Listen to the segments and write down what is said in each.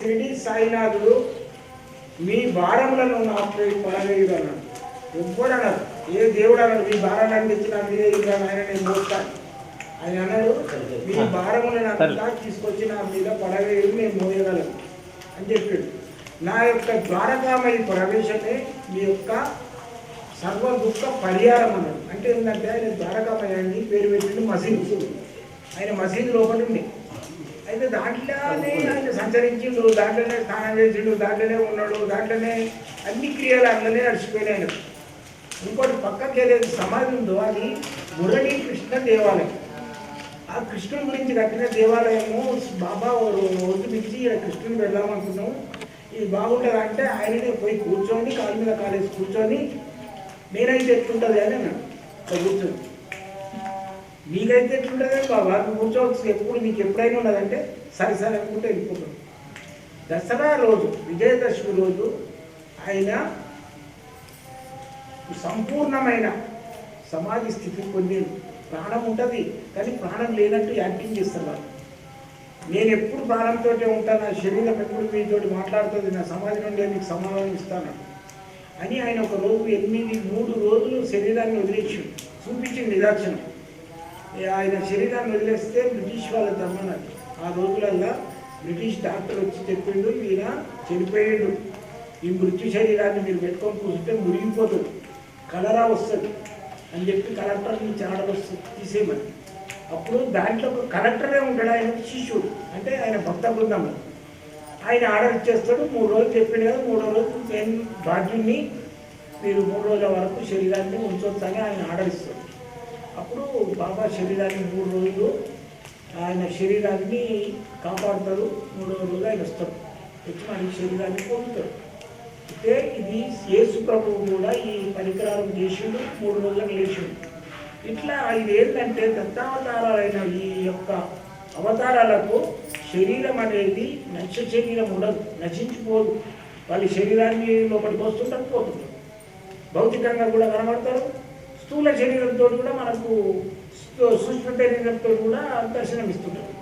షిరిడి సాయినాథుడు మీ భారములను నాకు పడవేయుడు అన్నాడు. ఎవ్వడు అన్నారు, ఏ దేవుడు అన్నాడు మీ భారాలను తెచ్చి నా మీద ఆయన నేను మోస్తాను. ఆయన అన్నాడు మీ భారములను అంతా తీసుకొచ్చి నా మీద పడవేయుడు నేను మోయగలను అని చెప్పాడు. నా యొక్క ద్వారకామయ ప్రవేశమే మీ యొక్క సర్వ దుఃఖ పరిహారం అన్నాడు. అంటే ఏంటంటే ఆయన ద్వారకామయాన్ని పేరు పెట్టిండు మసీదు. ఆయన మసీదు లోపల ఉండే అయితే దాంట్లోనే ఆయన సంచరించిండు, దాంట్లోనే స్నానం చేసిండు, దాంట్లోనే ఉన్నాడు, దాంట్లోనే అన్ని క్రియలు అందులోనే నడిచిపోయినాయి. ఆయన ఇంకోటి పక్కకి ఏదైతే సమాధి ఉందో అది మురళీ కృష్ణ దేవాలయం. ఆ కృష్ణుడి గురించి కట్టిన దేవాలయము. బాబా రోజు పిలిచి ఇక్కడ కృష్ణుని వెళ్దామనుకున్నాం, ఇది బాగుంటుంది అంటే ఆయననే పోయి కూర్చొని కాళ్ళ మీద కాలేసి కూర్చొని నేనైతే ఎట్లుంటుంది అని అన్నాడు. కూర్చొని నీకైతే ఎట్లుంటుంది బాబా నువ్వు కూర్చోవచ్చు, ఎప్పుడు నీకు ఎప్పుడైనా ఉన్నదంటే సరే సరే అనుకుంటే వెళ్ళిపోతాడు. దసరా రోజు విజయదశమి రోజు ఆయన సంపూర్ణమైన సమాధి స్థితికి పొందేది. ప్రాణం ఉంటుంది కానీ ప్రాణం లేనట్టు యాక్టింగ్ చేస్తారు వాళ్ళు. నేను ఎప్పుడు ప్రాణంతో ఉంటాను, నా శరీరం ఎప్పుడు మీతోటి మాట్లాడుతుంది, నా సమాధి నుండి మీకు సమాధానం ఇస్తాను అని ఆయన ఒక రోజు 3 రోజులు శరీరాన్ని వదిలేసి చూపించింది నిదర్శనం. ఆయన శరీరాన్ని వదిలేస్తే బ్రిటిష్ వాళ్ళ దమ్మన్నది. ఆ రోజులల్లో బ్రిటిష్ డాక్టర్ వచ్చి చెప్పిండు ఈయన చనిపోయాడు, ఈ మృత్యు శరీరాన్ని మీరు పెట్టుకొని కూర్చుంటే మురిగిపోతుంది, కలరా వస్తుంది అని చెప్పి కలెక్టర్ నుంచి ఆర్డర్ వస్తుంది తీసేయమని. అప్పుడు దాంట్లో ఒక కలెక్టరే ఉంటాడు, ఆయన శిష్యుడు అంటే ఆయన భక్త బృందంలో. ఆయన ఆర్డర్ ఇచ్చేస్తాడు. 3 రోజులు చెప్పిండు కదా, 3వ రోజు నేను బాధ్యుని మీరు 3 రోజుల వరకు శరీరాన్ని ఉంచొచ్చని ఆయన ఆర్డర్ ఇస్తాడు. అప్పుడు బాబా శరీరాన్ని 3 రోజులు ఆయన శరీరాన్ని కాపాడుతాడు. 3వ రోజు ఆయన వస్తాడు, వచ్చి మన శరీరాన్ని పొందుతాడు. అయితే ఇది యేసు ప్రభువు కూడా ఈ పరికరాలు చేసిండు, 3 రోజులకు లేచిండు. ఇట్లా ఇది ఏంటంటే దత్తావతారాలైన ఈ యొక్క అవతారాలకు శరీరం అనేది నశ్య శరీరం ఉండదు, నశించిపోదు. వాళ్ళ శరీరాన్ని లోపలికి వస్తుంటారు, పోతుంటారు, భౌతికంగా కూడా కనబడతారు. స్థూల శరీరంతో కూడా మనకు సూక్ష్మ శరీరంతో కూడా దర్శనం ఇస్తుంటారు.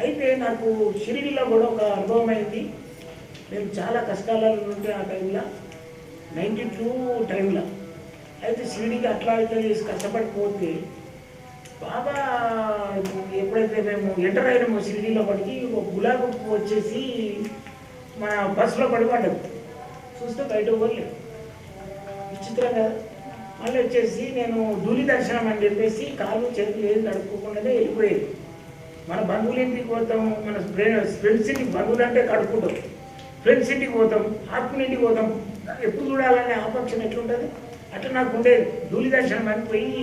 అయితే నాకు షిరిడిలో కూడా ఒక అనుభవం అయింది. నేను చాలా కష్టాలలో ఉంటే ఆ టైంలో 92 టైంలో. అయితే షిరిడికి అట్లా అయితే చేసి కష్టపడిపోతే బాబా ఎప్పుడైతే మేము ఎంటర్ అయినామో షిరిడిలో పడికి ఒక గులాబీ పువ్వు వచ్చేసి మన బస్సులో పడదు. చూస్తే బయట పోలేదు, విచిత్రంగా. మళ్ళీ వచ్చేసి నేను ధూళి దర్శనం అని చెప్పేసి కాళ్ళు చేతులు ఏది నడుపుకోకుండానే వెళ్ళిపోయేది. మన బంధువుల ఇంటికి పోతాం, మన ఫ్రెండ్స్ ఇంటికి, బంధువులు అంటే కడుపుకుంటాం, ఫ్రెండ్స్ ఇంటికి పోతాం, ఆత్మీయుల ఇంటికి పోతాం, ఎప్పుడు చూడాలనే ఆపక్షం ఎట్లుంటుంది అట్లా నాకు ఉండేది. ధూళి దర్శనం అని పోయి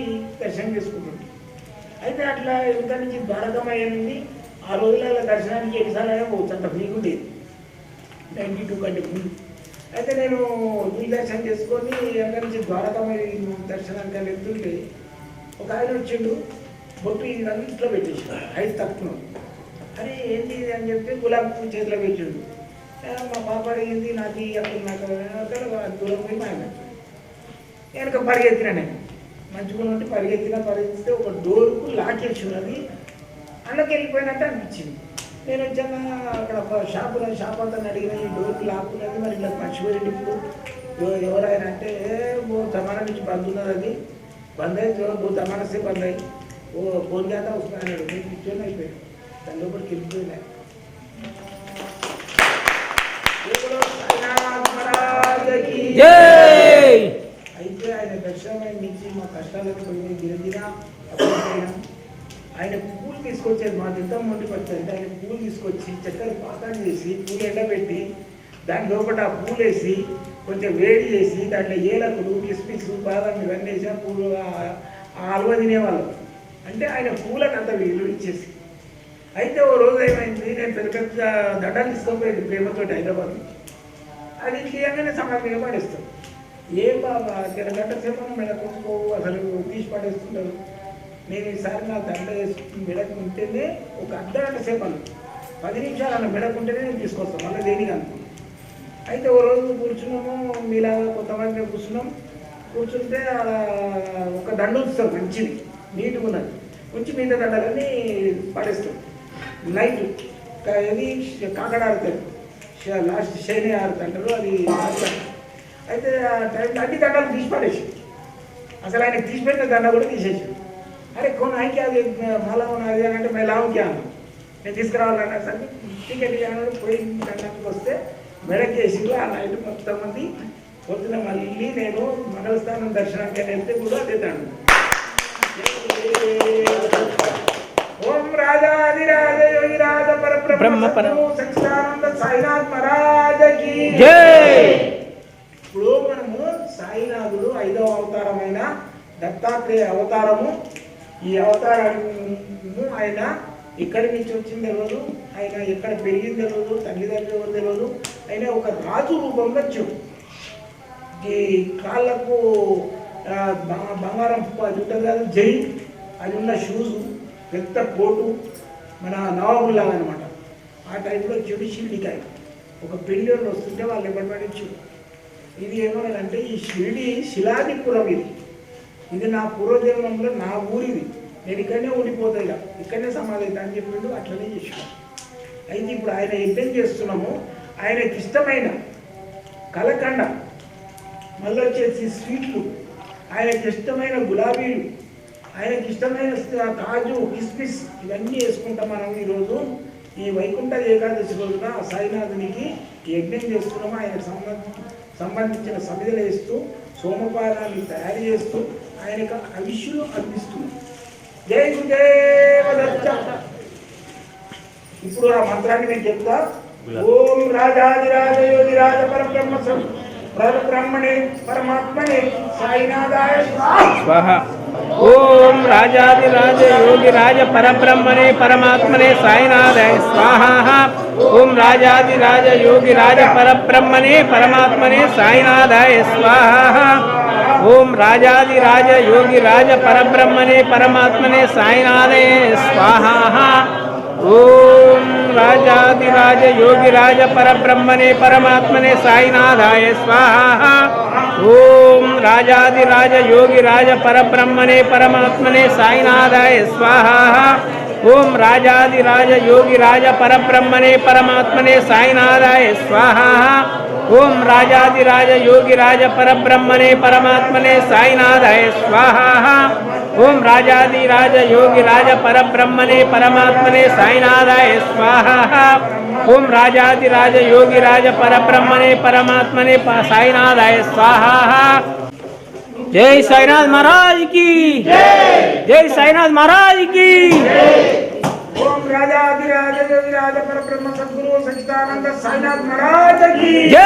దర్శనం చేసుకుంటుంది. అయితే అట్లా ఇంకా నుంచి ద్వారకమయ్యింది. ఆ రోజులలో దర్శనానికి ఎన్నిసార్లు అయినా పోవచ్చు, అంత ఫ్రీగా ఉండేది 92 కంటే ముందు. అయితే నేను ధూళి దర్శనం చేసుకొని ఎక్కడి నుంచి ద్వారకమయ్య దర్శనానికి వెళ్తుంటే ఒక ఆయన వచ్చిండు, బొట్టు ఇంట్లో పెట్టేసాడు, 5 తక్కువ. అరే ఏంటి అని చెప్పి గులాబీ పువ్వు చేతిలో పెట్టిండు. మా పాప అడిగింది నాకు అప్పుడు నాకు దూరం పోయి మా ఆయన వెనక పరిగెత్తిన. నేను మంచిగా ఉంటే పరిగెత్తితే ఒక డోర్కు లాకేసి ఉన్నది, అందులోకి వెళ్ళిపోయినట్టు అనిపించింది. నేను వచ్చాక అక్కడ ఒక షాప్ అంతా అడిగిన, ఈ డోర్కి లాక్కున్నది, మరి ఇలా మర్చిపోయింది ఇప్పుడు ఎవరైనా అంటే తమానా నుంచి బంద్ ఉన్నది, అది బంద్ అయితే తమానసే బంద్ అయ్యి ఫోన్ చేద్దాం వస్తున్నాడు. నేను కూర్చొని అయిపోయాడు, దాని లోపలికి వెళ్ళిపోయినా. అయితే ఆయన దర్శనం నుంచి మా కష్టాలకు పోయి గిరగిరా ఆయన పూలు తీసుకొచ్చేది. మా దిద్దం మొండికి వచ్చేది. ఆయన పూలు తీసుకొచ్చి చక్కెర పాకాలు చేసి పూలు ఎండబెట్టి దాని లోపల ఆ పూలు వేసి కొంచెం వేడి చేసి దాంట్లో ఏలకులు కిస్మిస్ బాదం ఇవన్నీ వేసి పూలు ఆ హల్వా తినేవాళ్ళు. అంటే ఆయన పూలకు అంత విలువ ఇచ్చేసి. అయితే ఓ రోజు ఏమైంది, నేను పెద్ద పెద్ద దండాలు తీసుకోపోయేది ప్రేమతో హైదరాబాద్. అది తీయగానే సమాధిగా పడేస్తాం. ఏం బాబా 1 గంట సేపు మెడకు అసలు తీసి పడేస్తుంటారు. నేను ఈసారి నా దండ వేసుకుని మెడకుంటేనే ఒక అర్ధగంట సేపు అన్న 10 నిమిషాలు అన్న మెడకుంటేనే నేను తీసుకొస్తాను, మళ్ళీ దేనికి అనుకున్నాను. అయితే ఓ రోజు కూర్చున్నాము, మీలాగా కొంతమంది కూర్చుంటే ఒక దండ ఉంచుతాం, మంచిది నీట్గా ఉన్నది, ఉంచి మీద దండలన్నీ పడేస్తాం. నైట్ ఇది కాకడాడుతుంది. లాస్ట్ శని ఆరుత అంటారు, అది అయితే ఆ టైంలో అన్ని దండాలు తీసి పడేసి, అసలు ఆయన తీసిపెట్టిన దండ కూడా తీసేసి, అరే కొన్ని ఆయనకి అది మళ్ళా ఉన్నది అని అంటే మేలావుకి అన్న నేను తీసుకురావాలన్నా సరే టికెట్ అన్నాడు. పోయి దండానికి వస్తే మెడకేసి ఆ నైట్ మొత్తం మంది పొద్దున మళ్ళీ నేను మంగళస్థానం దర్శనానికి వెళ్తే కూడా అదే దండ. ఓం రాజాదిరాజ యోగిరాజ పరబ్రహ్మ సచ్చిదానంద సాయినాథ్ మహారాజకి జై. ఇప్పుడు మనము సాయినాథుడు 5వ అవతారమైన దత్తాత్రేయ అవతారము. ఈ అవతారము ఆయన ఎక్కడి నుంచి వచ్చింది తెలియదు, ఆయన ఎక్కడ పెరిగింది తెలియదు, తల్లిదండ్రులు తెలియదు. ఆయన ఒక రాజు రూపంలో వచ్చాడు. ఈ కాళ్ళకు బంగారం అది ఉంటుంది కదా జై, అది ఉన్న షూజు, పెద్ద కోటు, మన నవాబుల్లాగా అనమాట. ఆ టైంలో చెడు షిరిడికాయ ఒక పెళ్లి వాళ్ళు వస్తుంటే వాళ్ళు ఎవరిపడించు. ఇది ఏమన్నాడంటే ఈ షిరిడి శిలాదిపురం, ఇది నా పూర్వజన్మంలో నా ఊరిది, నేను ఇక్కడనే ఉండిపోతా, ఇక్కడనే సమాధి అవుతా అని చెప్పిండు. అట్లనే చేసాడు. అయితే ఇప్పుడు ఆయన యజ్ఞం చేస్తున్నాము, ఆయనకి ఇష్టమైన కలకండ, మళ్ళీ వచ్చేసి స్వీట్లు, ఆయనకి ఇష్టమైన గులాబీలు, ఆయనకి ఇష్టమైన కాజు కిస్మిస్, ఇవన్నీ వేసుకుంటాం మనం ఈరోజు. ఈ వైకుంఠ ఏకాదశి రోజున సాయినాథునికి యజ్ఞం చేస్తున్నాము. ఆయనకు సంబంధించిన సమిధలు వేస్తూ సోమపానాన్ని తయారు చేస్తూ ఆయనకు అవిష్యులు అందిస్తున్నాం. జై గురుదేవదత్త. ఇప్పుడు ఆ మంత్రాన్ని నేను చెప్తా. ఓం రాజాదిరాజ యోగిరాజ పరబ్రహ్మణే పరమాత్మనే సాయినాథాయ స్వాహ. ఓం రాజాదిరాజ యోగిరాజ పరబ్రహ్మణే పరమాత్మనే సాయినాథాయ స్వాహ. ఓం రాజాదిరాజ యోగిరాజ పరబ్రహ్మణే పరమాత్మనే సాయినాథాయ స్వాహ. ఓం రాజాదిరాజ యోగిరాజ పరబ్రహ్మణే పరమాత్మనే సాయినాథాయ స్వాహ. ఓం రాజాదిరాజ యోగిరాజ పరబ్రహ్మణే పరమాత్మనే సాయినాథాయ స్వాహ. ఓం రాజాదిరాజ యోగిరాజ పరబ్రహ్మణే పరమాత్మనే సాయినాథాయ స్వాహ. ఓం రాజాదిరాజ యోగిరాజ పరబ్రహ్మణే పరమాత్మనే సాయినాథాయ స్వాహ. ఓం రాజాదిరాజ యోగిరాజ పరబ్రహ్మణే పరమాత్మనే సాయినాథాయ స్వాహ. ఓం రాజాదిరాజ యోగిరాజ పరబ్రహ్మణే పరమాత్మనే సాయినాథాయ స్వాహ. ఓం రాజాదిరాజ యోగిరాజ పరబ్రహ్మణే పరమాత్మనే సాయినాథాయ స్వాహ. జై సాయినాథ్ మహారాజ్ की జై సాయినాథ్ మహారాజ్ की ఓం రాజాదిరాజ యోగిరాజ పరబ్రహ్మ సద్గురు సచ్చిదానంద సాయినాథ్ మహారాజ్ की జై.